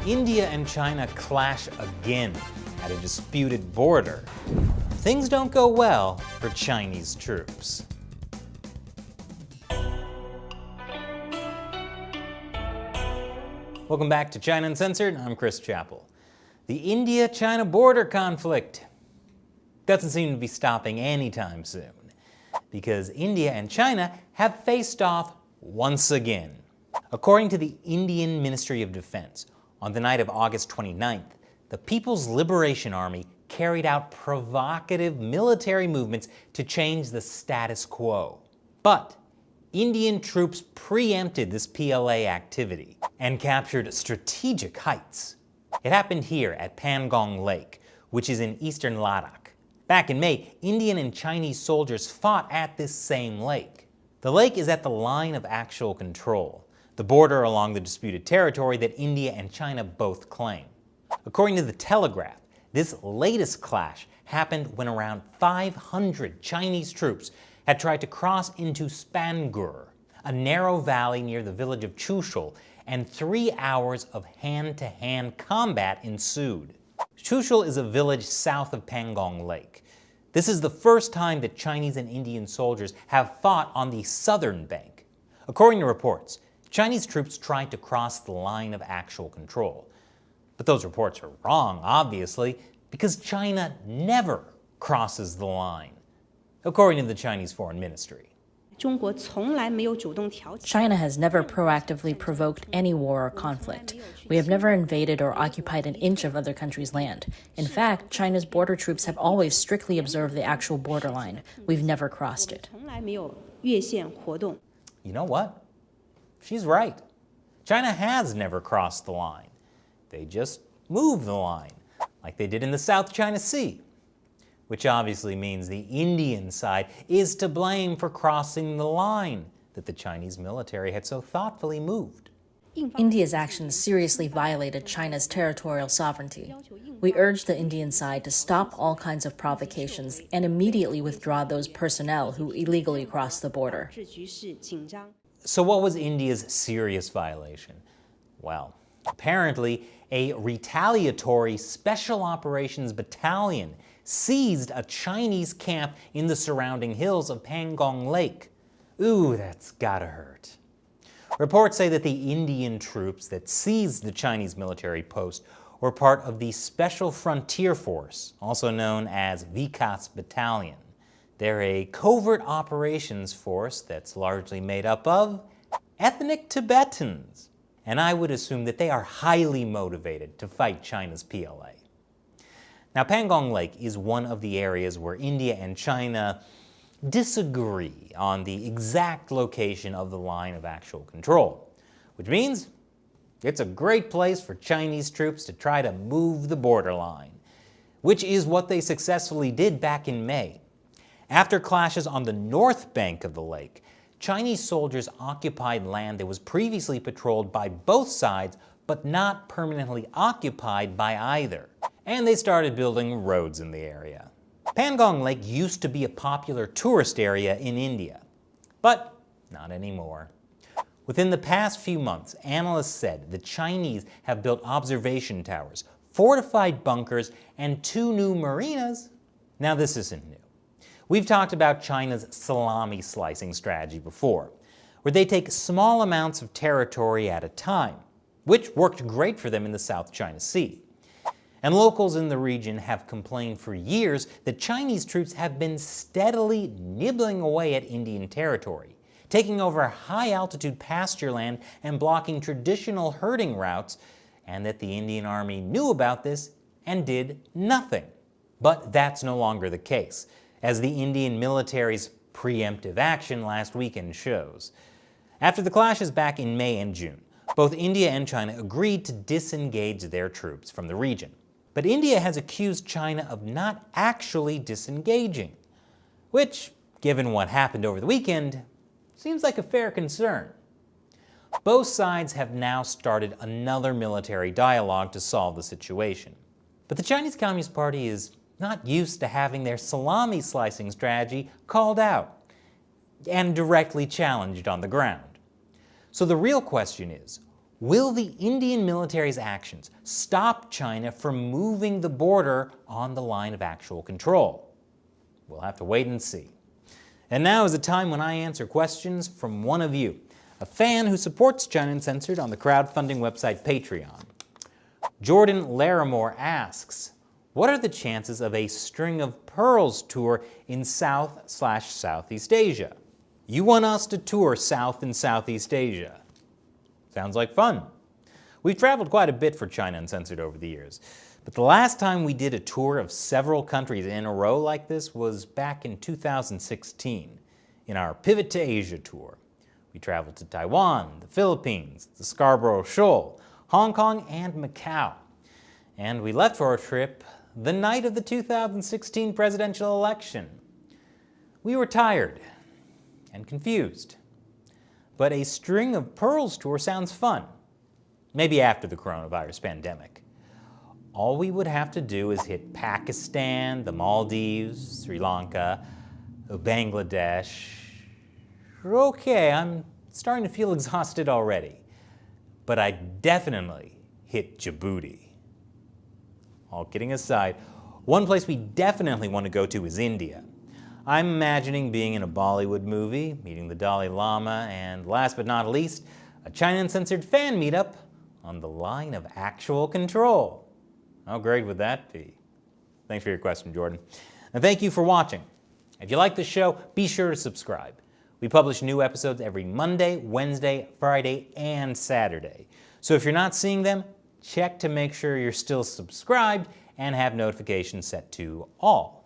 India and China clash again at a disputed border. Things don't go well for Chinese troops. Welcome back to China Uncensored. I'm Chris Chappell. The India-China border conflict doesn't seem to be stopping anytime soon, because India and China have faced off once again. According to the Indian Ministry of Defense, on the night of August 29th, the People's Liberation Army carried out provocative military movements to change the status quo. But Indian troops preempted this PLA activity and captured strategic heights. It happened here at Pangong Lake, which is in eastern Ladakh. Back in May, Indian and Chinese soldiers fought at this same lake. The lake is at the line of actual control, the border along the disputed territory that India and China both claim. According to the Telegraph, this latest clash happened when around 500 Chinese troops had tried to cross into Spangur, a narrow valley near the village of Chushul, and 3 hours of hand-to-hand combat ensued. Chushul is a village south of Pangong Lake. This is the first time that Chinese and Indian soldiers have fought on the southern bank. According to reports, Chinese troops tried to cross the line of actual control. But those reports are wrong, obviously, because China never crosses the line, according to the Chinese Foreign Ministry. China has never proactively provoked any war or conflict. We have never invaded or occupied an inch of other countries' land. In fact, China's border troops have always strictly observed the actual borderline. We've never crossed it. You know what? She's right. China has never crossed the line. They just moved the line, like they did in the South China Sea. Which obviously means the Indian side is to blame for crossing the line that the Chinese military had so thoughtfully moved. India's actions seriously violated China's territorial sovereignty. We urge the Indian side to stop all kinds of provocations and immediately withdraw those personnel who illegally crossed the border. So what was India's serious violation? Well, apparently a retaliatory Special Operations Battalion seized a Chinese camp in the surrounding hills of Pangong Lake. Ooh, that's gotta hurt. Reports say that the Indian troops that seized the Chinese military post were part of the Special Frontier Force, also known as Vikas Battalion. They're a covert operations force that's largely made up of ethnic Tibetans. And I would assume that they are highly motivated to fight China's PLA. Now, Pangong Lake is one of the areas where India and China disagree on the exact location of the line of actual control, which means it's a great place for Chinese troops to try to move the borderline, which is what they successfully did back in May. After clashes on the north bank of the lake, Chinese soldiers occupied land that was previously patrolled by both sides, but not permanently occupied by either. And they started building roads in the area. Pangong Lake used to be a popular tourist area in India, but not anymore. Within the past few months, analysts said the Chinese have built observation towers, fortified bunkers, and 2 new marinas. Now, this isn't new. We've talked about China's salami slicing strategy before, where they take small amounts of territory at a time, which worked great for them in the South China Sea. And locals in the region have complained for years that Chinese troops have been steadily nibbling away at Indian territory, taking over high-altitude pasture land and blocking traditional herding routes, and that the Indian Army knew about this and did nothing. But that's no longer the case, as the Indian military's preemptive action last weekend shows. After the clashes back in May and June, both India and China agreed to disengage their troops from the region. But India has accused China of not actually disengaging, which, given what happened over the weekend, seems like a fair concern. Both sides have now started another military dialogue to solve the situation. But the Chinese Communist Party is not used to having their salami slicing strategy called out and directly challenged on the ground. So the real question is, Will the Indian military's actions stop China from moving the border on the line of actual control? We'll have to wait and see. And now is a time when I answer questions from one of you, a fan who supports China Uncensored on the crowdfunding website Patreon. Jordan Larimore asks, what are the chances of a String of Pearls tour in South/Southeast Asia? You want us to tour South and Southeast Asia. Sounds like fun. We've traveled quite a bit for China Uncensored over the years, but the last time we did a tour of several countries in a row like this was back in 2016, in our Pivot to Asia tour. We traveled to Taiwan, the Philippines, the Scarborough Shoal, Hong Kong, and Macau. And we left for our trip the night of the 2016 presidential election. We were tired and confused. But a String of Pearls tour sounds fun. Maybe after the coronavirus pandemic. All we would have to do is hit Pakistan, the Maldives, Sri Lanka, Bangladesh. Okay, I'm starting to feel exhausted already. But I'd definitely hit Djibouti. All kidding aside, one place we definitely want to go to is India. I'm imagining being in a Bollywood movie, meeting the Dalai Lama, and last but not least, a China Uncensored fan meetup on the line of actual control. How great would that be? Thanks for your question, Jordan. And thank you for watching. If you like the show, be sure to subscribe. We publish new episodes every Monday, Wednesday, Friday, and Saturday. So if you're not seeing them, check to make sure you're still subscribed and have notifications set to all.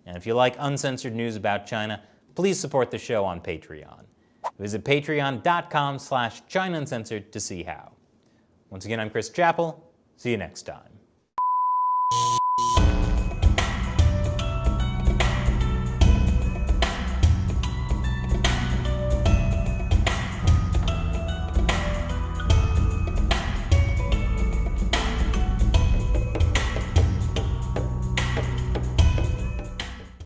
And if you like uncensored news about China, please support the show on Patreon. Visit patreon.com/ChinaUncensored to see how. Once again, I'm Chris Chappell. See you next time.